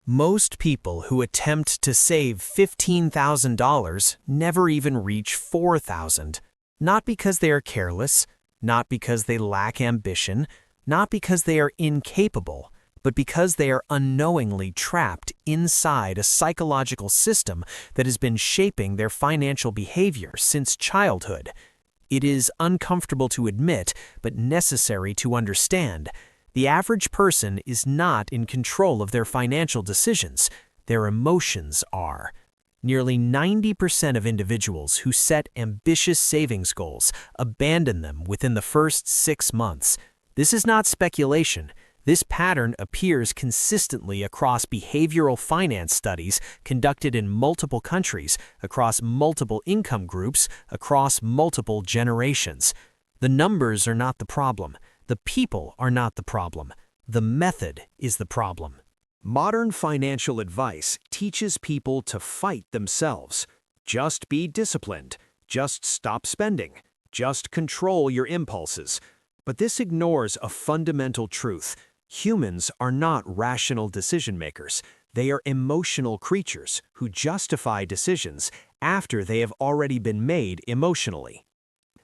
Most people who attempt to save $15,000 never even reach $4,000. Not because they are careless, not because they lack ambition, not because they are incapable, but because they are unknowingly trapped inside a psychological system that has been shaping their financial behavior since childhood. It is uncomfortable to admit, but necessary to understand. The average person is not in control of their financial decisions. Their emotions are. Nearly 90% of individuals who set ambitious savings goals abandon them within the first 6 months. This is not speculation. This pattern appears consistently across behavioral finance studies conducted in multiple countries, across multiple income groups, across multiple generations. The numbers are not the problem. The people are not the problem. The method is the problem. Modern financial advice teaches people to fight themselves. Just be disciplined. Just stop spending. Just control your impulses. But this ignores a fundamental truth. Humans are not rational decision makers. They are emotional creatures who justify decisions after they have already been made emotionally.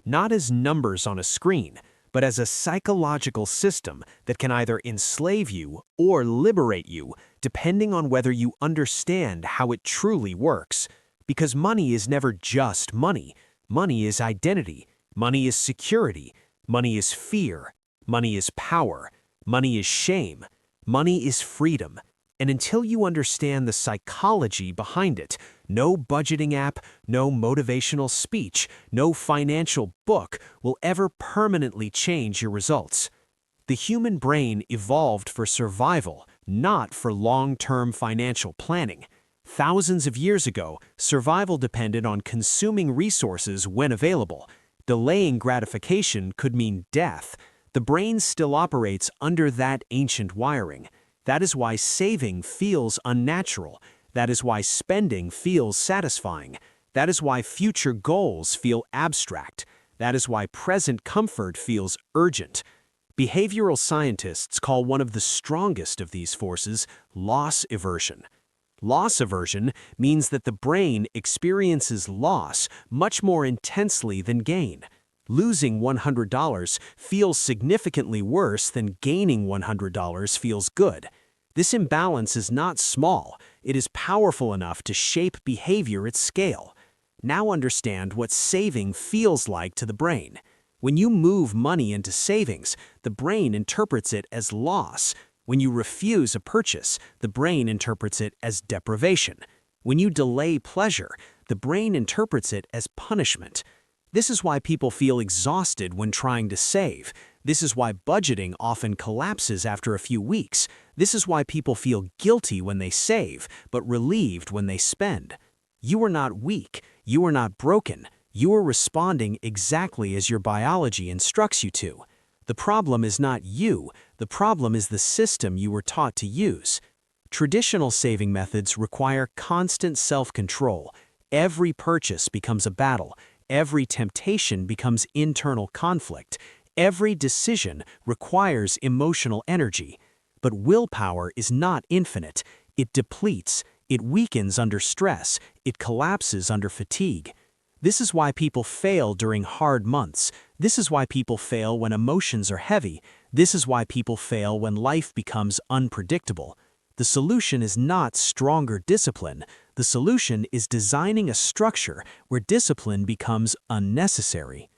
Not as numbers on a screen, but as a psychological system that can either enslave you or liberate you, depending on whether you understand how it truly works. Because money is never just money. Money is identity. Money is security. Money is fear. Money is power. Money is shame. Money is freedom. And until you understand the psychology behind it, no budgeting app, no motivational speech, no financial book will ever permanently change your results. The human brain evolved for survival, not for long-term financial planning. Thousands of years ago, survival depended on consuming resources when available. Delaying gratification could mean death. The brain still operates under that ancient wiring. That is why saving feels unnatural. That is why spending feels satisfying. That is why future goals feel abstract. That is why present comfort feels urgent. Behavioral scientists call one of the strongest of these forces loss aversion. Loss aversion means that the brain experiences loss much more intensely than gain. Losing $100 feels significantly worse than gaining $100 feels good. This imbalance is not small. It is powerful enough to shape behavior at scale. Now understand what saving feels like to the brain. When you move money into savings, the brain interprets it as loss. When you refuse a purchase, the brain interprets it as deprivation. When you delay pleasure, the brain interprets it as punishment. This is why people feel exhausted when trying to save. This is why budgeting often collapses after a few weeks. This is why people feel guilty when they save, but relieved when they spend. You are not weak. You are not broken. You are responding exactly as your biology instructs you to. The problem is not you. The problem is the system you were taught to use. Traditional saving methods require constant self-control. Every purchase becomes a battle. Every temptation becomes internal conflict. Every decision requires emotional energy. But willpower is not infinite. It depletes. It weakens under stress. It collapses under fatigue. This is why people fail during hard months. This is why people fail when emotions are heavy. This is why people fail when life becomes unpredictable. The solution is not stronger discipline. The solution is designing a structure where discipline becomes unnecessary.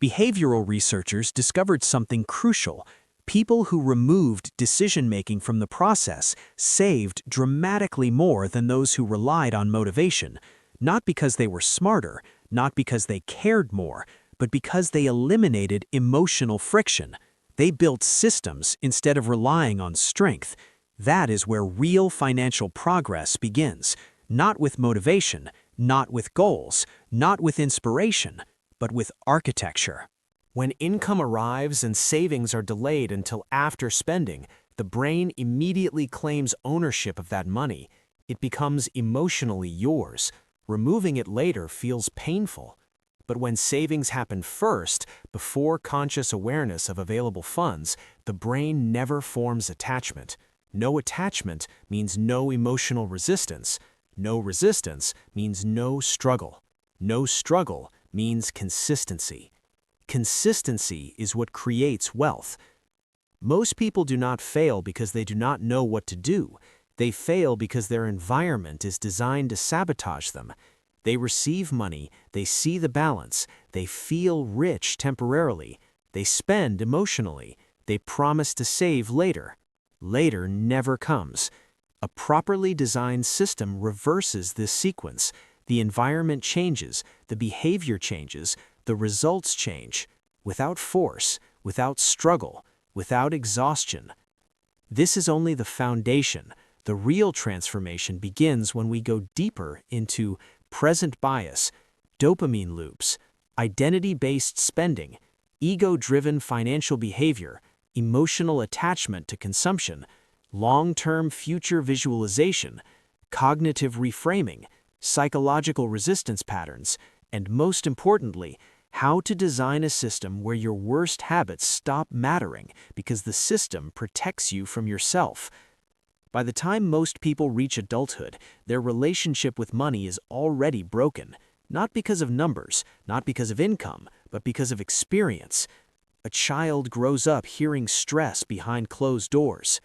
Behavioral researchers discovered something crucial. People who removed decision-making from the process saved dramatically more than those who relied on motivation, not because they were smarter, not because they cared more, but because they eliminated emotional friction. They built systems instead of relying on strength. That is where real financial progress begins, not with motivation, not with goals, not with inspiration, but with architecture. When income arrives and savings are delayed until after spending, the brain immediately claims ownership of that money. It becomes emotionally yours. Removing it later feels painful. But when savings happen first, before conscious awareness of available funds, the brain never forms attachment. No attachment means no emotional resistance. No resistance means no struggle. No struggle means consistency. Consistency is what creates wealth. Most people do not fail because they do not know what to do. They fail because their environment is designed to sabotage them. They receive money, they see the balance, they feel rich temporarily, they spend emotionally, they promise to save later. Later never comes. A properly designed system reverses this sequence. The environment changes, the behavior changes, the results change, without force, without struggle, without exhaustion. This is only the foundation. The real transformation begins when we go deeper into present bias, dopamine loops, identity-based spending, ego-driven financial behavior, emotional attachment to consumption, long-term future visualization, cognitive reframing, psychological resistance patterns, and most importantly, how to design a system where your worst habits stop mattering because the system protects you from yourself. By the time most people reach adulthood, their relationship with money is already broken, not because of numbers, not because of income, but because of experience. A child grows up hearing stress behind closed doors,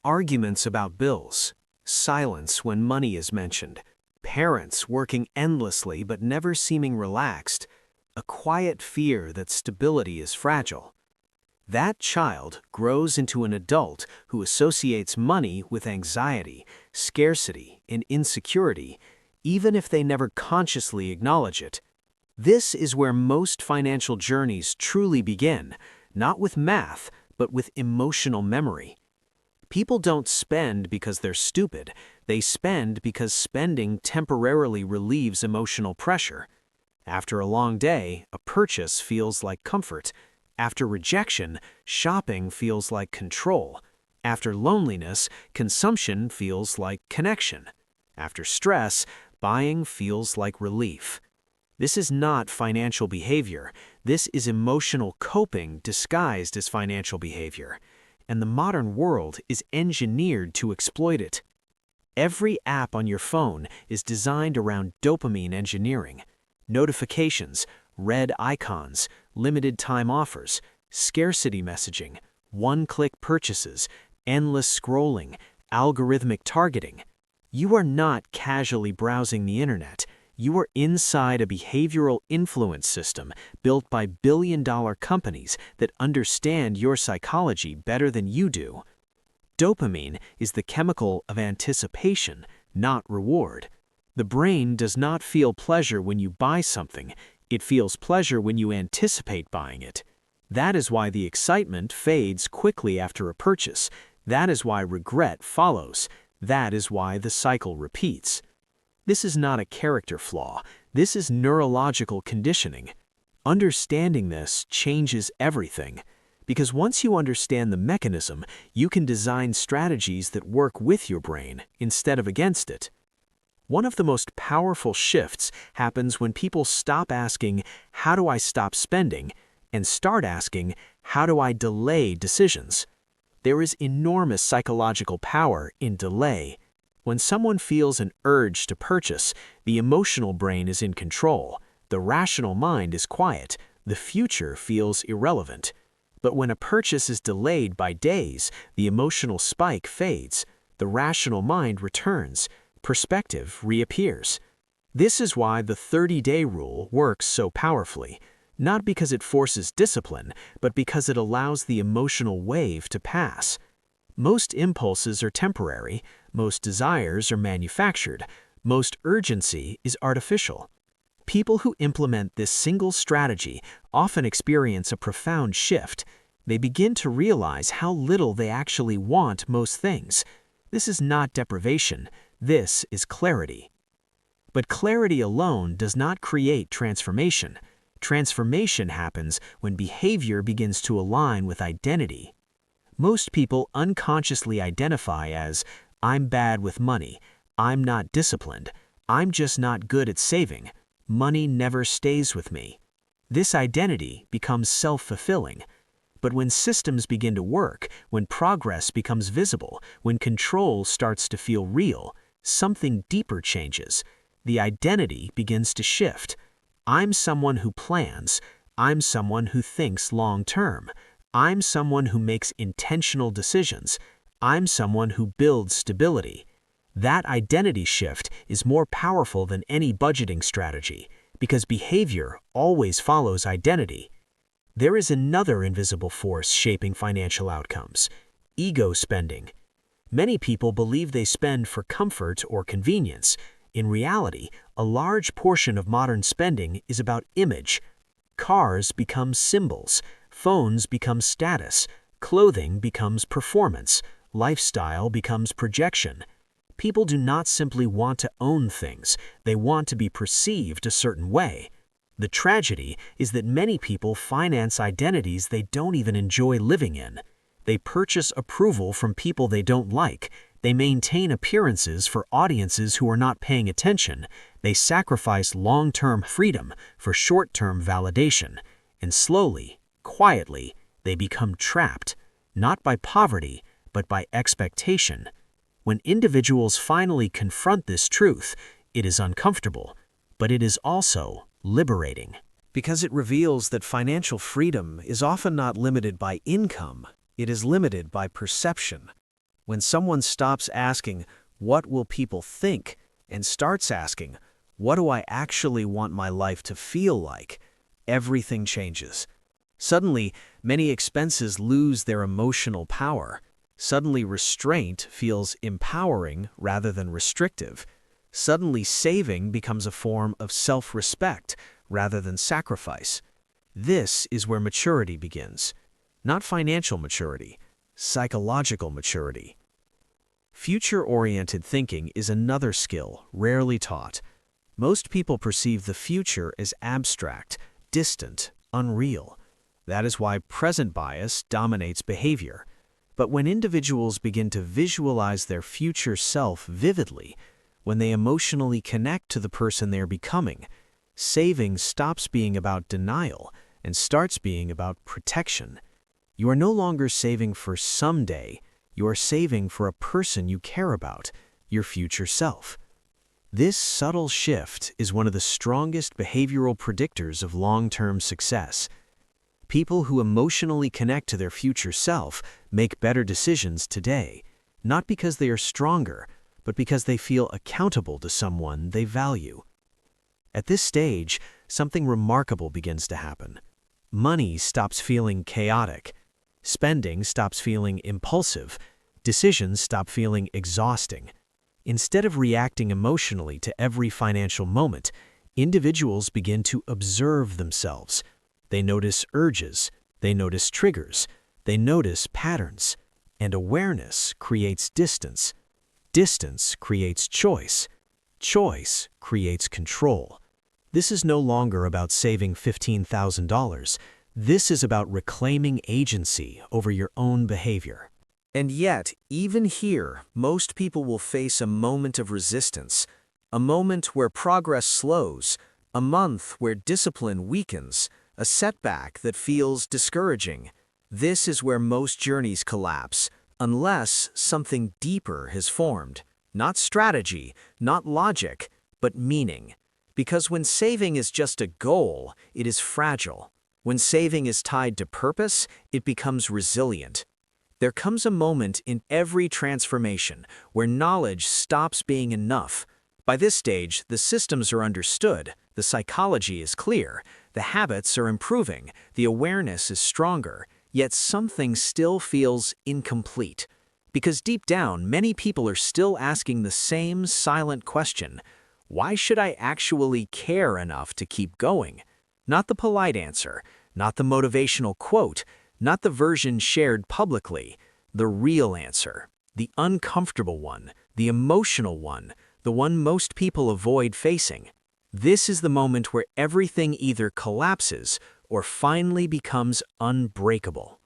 arguments about bills, silence when money is mentioned, parents working endlessly but never seeming relaxed, a quiet fear that stability is fragile. That child grows into an adult who associates money with anxiety, scarcity, and insecurity, even if they never consciously acknowledge it. This is where most financial journeys truly begin, not with math, but with emotional memory. People don't spend because they're stupid. They spend because spending temporarily relieves emotional pressure. After a long day, a purchase feels like comfort. After rejection, shopping feels like control. After loneliness, consumption feels like connection. After stress, buying feels like relief. This is not financial behavior. This is emotional coping disguised as financial behavior. And the modern world is engineered to exploit it. Every app on your phone is designed around dopamine engineering. Notifications, red icons, limited time offers, scarcity messaging, one-click purchases, endless scrolling, algorithmic targeting. You are not casually browsing the internet. You are inside a behavioral influence system built by billion-dollar companies that understand your psychology better than you do. Dopamine is the chemical of anticipation, not reward. The brain does not feel pleasure when you buy something. It feels pleasure when you anticipate buying it. That is why the excitement fades quickly after a purchase. That is why regret follows. That is why the cycle repeats. This is not a character flaw. This is neurological conditioning. Understanding this changes everything. Because once you understand the mechanism, you can design strategies that work with your brain instead of against it. One of the most powerful shifts happens when people stop asking, "How do I stop spending?" and start asking, "How do I delay decisions?" There is enormous psychological power in delay. When someone feels an urge to purchase, the emotional brain is in control, the rational mind is quiet, the future feels irrelevant. But when a purchase is delayed by days, the emotional spike fades, the rational mind returns, perspective reappears. This is why the 30-day rule works so powerfully, not because it forces discipline, but because it allows the emotional wave to pass. Most impulses are temporary, most desires are manufactured, most urgency is artificial. People who implement this single strategy often experience a profound shift. They begin to realize how little they actually want most things. This is not deprivation. This is clarity. But clarity alone does not create transformation. Transformation happens when behavior begins to align with identity. Most people unconsciously identify as, "I'm bad with money, I'm not disciplined, I'm just not good at saving, money never stays with me." This identity becomes self-fulfilling. But when systems begin to work, when progress becomes visible, when control starts to feel real, something deeper changes. The identity begins to shift. I'm someone who plans. I'm someone who thinks long-term. I'm someone who makes intentional decisions. I'm someone who builds stability. That identity shift is more powerful than any budgeting strategy, because behavior always follows identity. There is another invisible force shaping financial outcomes: ego spending. Many people believe they spend for comfort or convenience. In reality, a large portion of modern spending is about image. Cars become symbols, phones become status, clothing becomes performance, lifestyle becomes projection. People do not simply want to own things, they want to be perceived a certain way. The tragedy is that many people finance identities they don't even enjoy living in. They purchase approval from people they don't like. They maintain appearances for audiences who are not paying attention. They sacrifice long-term freedom for short-term validation. And slowly, quietly, they become trapped, not by poverty, but by expectation. When individuals finally confront this truth, it is uncomfortable, but it is also liberating. Because it reveals that financial freedom is often not limited by income, it is limited by perception. When someone stops asking, "What will people think?" and starts asking, "What do I actually want my life to feel like?" everything changes. Suddenly, many expenses lose their emotional power. Suddenly, restraint feels empowering rather than restrictive. Suddenly, saving becomes a form of self-respect rather than sacrifice. This is where maturity begins. Not financial maturity, psychological maturity. Future-oriented thinking is another skill rarely taught. Most people perceive the future as abstract, distant, unreal. That is why present bias dominates behavior. But when individuals begin to visualize their future self vividly, when they emotionally connect to the person they're becoming, saving stops being about denial and starts being about protection. You are no longer saving for someday, you are saving for a person you care about, your future self. This subtle shift is one of the strongest behavioral predictors of long-term success. People who emotionally connect to their future self make better decisions today, not because they are stronger, but because they feel accountable to someone they value. At this stage, something remarkable begins to happen. Money stops feeling chaotic. Spending stops feeling impulsive. Decisions stop feeling exhausting. Instead of reacting emotionally to every financial moment, individuals begin to observe themselves. They notice urges, they notice triggers, they notice patterns, and awareness creates distance. Distance creates choice. Choice creates control. This is no longer about saving $15,000. This is about reclaiming agency over your own behavior. And yet, even here, most people will face a moment of resistance, a moment where progress slows, a month where discipline weakens, a setback that feels discouraging. This is where most journeys collapse, unless something deeper has formed. Not strategy, not logic, but meaning. Because when saving is just a goal, it is fragile. When saving is tied to purpose, it becomes resilient. There comes a moment in every transformation where knowledge stops being enough. By this stage, the systems are understood, the psychology is clear, the habits are improving, the awareness is stronger, yet something still feels incomplete. Because deep down, many people are still asking the same silent question: why should I actually care enough to keep going? Not the polite answer, not the motivational quote, not the version shared publicly. The real answer, the uncomfortable one, the emotional one, the one most people avoid facing. This is the moment where everything either collapses or finally becomes unbreakable.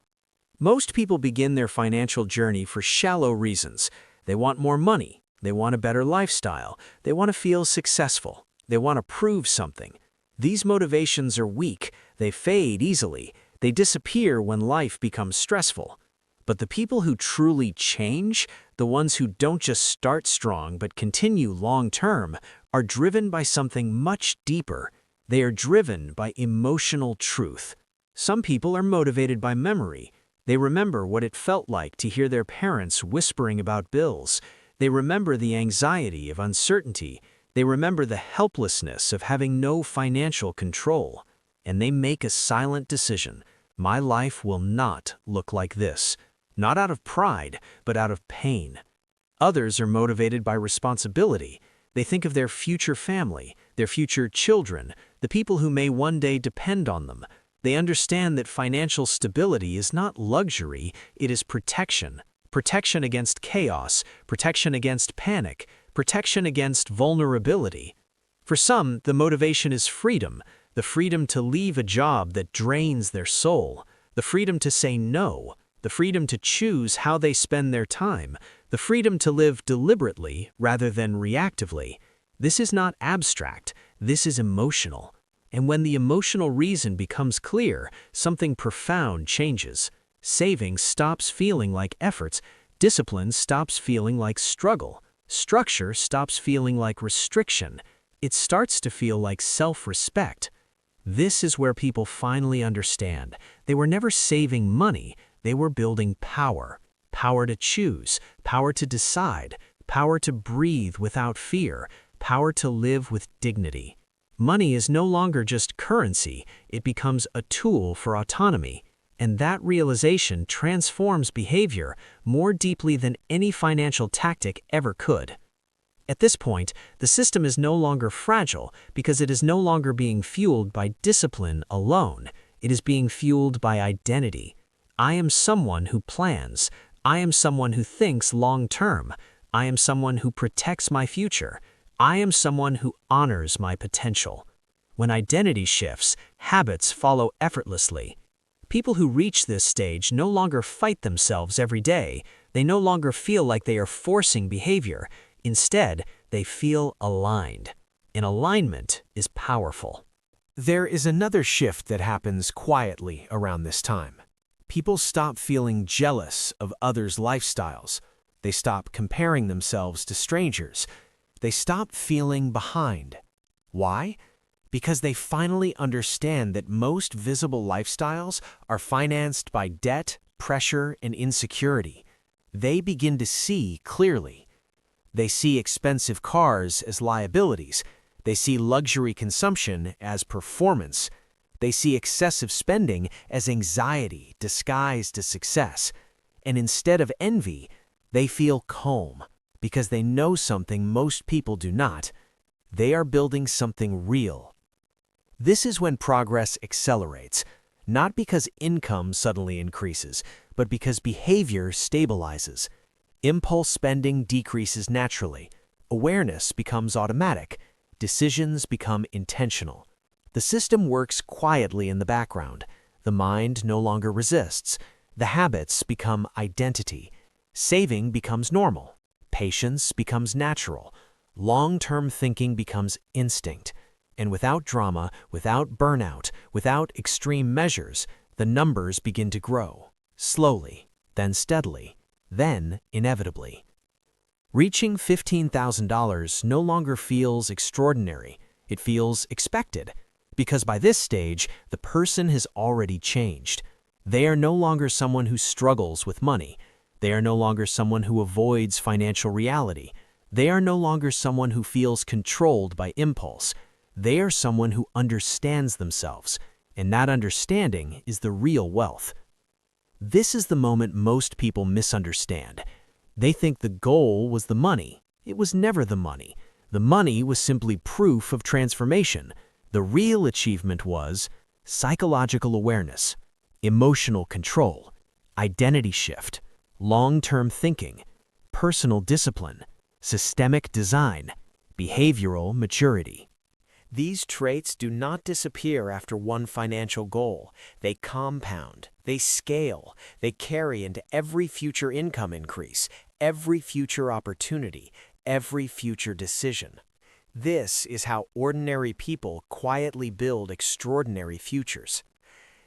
Most people begin their financial journey for shallow reasons. They want more money, they want a better lifestyle, they want to feel successful, they want to prove something. These motivations are weak, they fade easily, They disappear when life becomes stressful. But the people who truly change, the ones who don't just start strong but continue long-term, are driven by something much deeper. They are driven by emotional truth. Some people are motivated by memory. They remember what it felt like to hear their parents whispering about bills. They remember the anxiety of uncertainty. They remember the helplessness of having no financial control. And they make a silent decision. My life will not look like this. Not out of pride, but out of pain. Others are motivated by responsibility. They think of their future family, their future children, the people who may one day depend on them. They understand that financial stability is not luxury, it is protection. Protection against chaos, protection against panic, protection against vulnerability. For some, the motivation is freedom, the freedom to leave a job that drains their soul, the freedom to say no, the freedom to choose how they spend their time, the freedom to live deliberately rather than reactively. This is not abstract, this is emotional. And when the emotional reason becomes clear, something profound changes. Saving stops feeling like efforts, discipline stops feeling like struggle, structure stops feeling like restriction. It starts to feel like self-respect. This is where people finally understand. They were never saving money, they were building power. Power to choose, power to decide, power to breathe without fear, power to live with dignity. Money is no longer just currency, it becomes a tool for autonomy. And that realization transforms behavior more deeply than any financial tactic ever could. At this point, the system is no longer fragile because it is no longer being fueled by discipline alone. It is being fueled by identity. I am someone who plans. I am someone who thinks long-term. I am someone who protects my future. I am someone who honors my potential. When identity shifts, habits follow effortlessly. People who reach this stage no longer fight themselves every day. They no longer feel like they are forcing behavior. Instead, they feel aligned. And alignment is powerful. There is another shift that happens quietly around this time. People stop feeling jealous of others' lifestyles. They stop comparing themselves to strangers. They stop feeling behind. Why? Because they finally understand that most visible lifestyles are financed by debt, pressure, and insecurity. They begin to see clearly. They see expensive cars as liabilities. They see luxury consumption as performance. They see excessive spending as anxiety disguised as success. And instead of envy, they feel calm because they know something most people do not. They are building something real. This is when progress accelerates, not because income suddenly increases, but because behavior stabilizes. Impulse spending decreases naturally. Awareness becomes automatic. Decisions become intentional. The system works quietly in the background. The mind no longer resists. The habits become identity. Saving becomes normal. Patience becomes natural. Long-term thinking becomes instinct. And without drama, without burnout, without extreme measures, the numbers begin to grow. Slowly, then steadily, then inevitably. Reaching $15,000 no longer feels extraordinary. It feels expected. Because by this stage, the person has already changed. They are no longer someone who struggles with money. They are no longer someone who avoids financial reality. They are no longer someone who feels controlled by impulse. They are someone who understands themselves, and that understanding is the real wealth. This is the moment most people misunderstand. They think the goal was the money. It was never the money. The money was simply proof of transformation. The real achievement was psychological awareness, emotional control, identity shift, long-term thinking, personal discipline, systemic design, behavioral maturity. These traits do not disappear after one financial goal. They compound, they scale, they carry into every future income increase, every future opportunity, every future decision. This is how ordinary people quietly build extraordinary futures.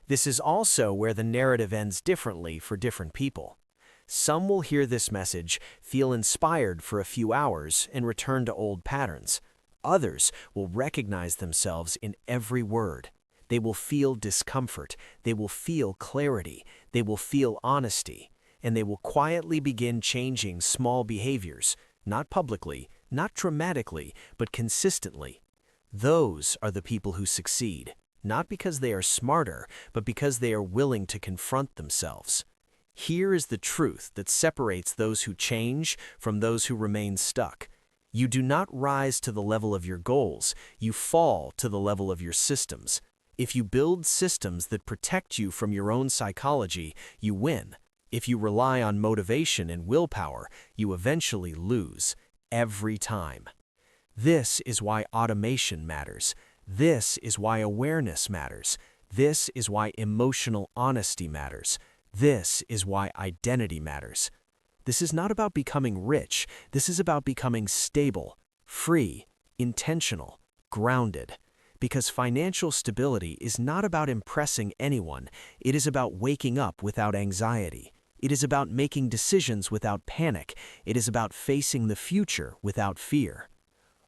This is also where the narrative ends differently for different people. Some will hear this message, feel inspired for a few hours, and return to old patterns. Others will recognize themselves in every word. They will feel discomfort, they will feel clarity, they will feel honesty, and they will quietly begin changing small behaviors, not publicly, not dramatically, but consistently. Those are the people who succeed, not because they are smarter, but because they are willing to confront themselves. Here is the truth that separates those who change from those who remain stuck. You do not rise to the level of your goals, you fall to the level of your systems. If you build systems that protect you from your own psychology, you win. If you rely on motivation and willpower, you eventually lose, every time. This is why automation matters. This is why awareness matters. This is why emotional honesty matters. This is why identity matters. This is not about becoming rich. This is about becoming stable, free, intentional, grounded. Because financial stability is not about impressing anyone. It is about waking up without anxiety. It is about making decisions without panic. It is about facing the future without fear.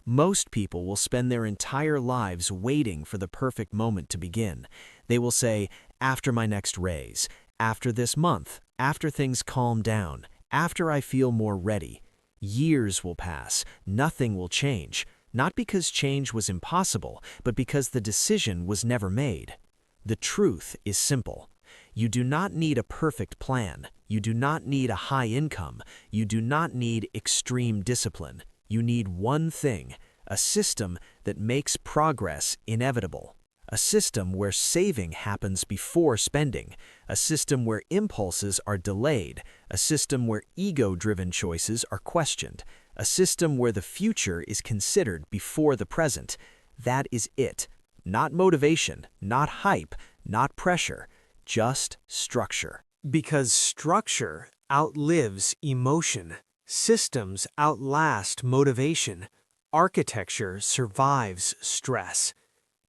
Most people will spend their entire lives waiting for the perfect moment to begin. They will say, after my next raise, after this month, after things calm down, after I feel more ready. Years will pass, nothing will change, not because change was impossible, but because the decision was never made. The truth is simple. You do not need a perfect plan. You do not need a high income. You do not need extreme discipline. You need one thing, a system that makes progress inevitable. A system where saving happens before spending, a system where impulses are delayed, a system where ego-driven choices are questioned, a system where the future is considered before the present. That is it. Not motivation, not hype, not pressure, just structure. Because structure outlives emotion, systems outlast motivation, architecture survives stress.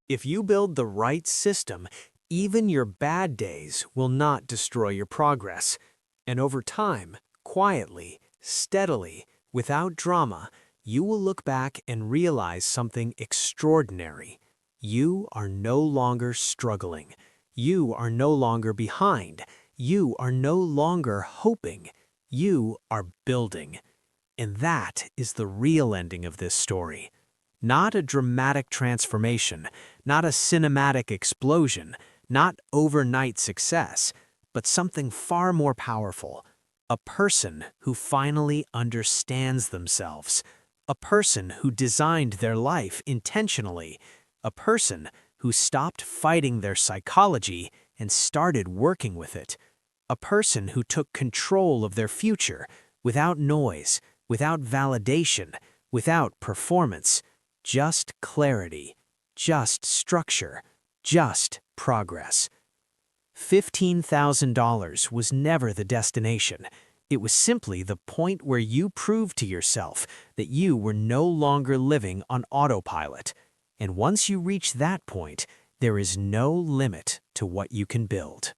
If you build the right system, even your bad days will not destroy your progress. And over time, quietly, steadily, without drama, you will look back and realize something extraordinary. You are no longer struggling. You are no longer behind. You are no longer hoping. You are building. And that is the real ending of this story. Not a dramatic transformation, not a cinematic explosion, not overnight success, but something far more powerful. A person who finally understands themselves. A person who designed their life intentionally. A person who stopped fighting their psychology and started working with it. A person who took control of their future without noise, without validation, without performance. Just clarity, just structure, just progress. $15,000 was never the destination. It was simply the point where you proved to yourself that you were no longer living on autopilot. And once you reach that point, there is no limit to what you can build.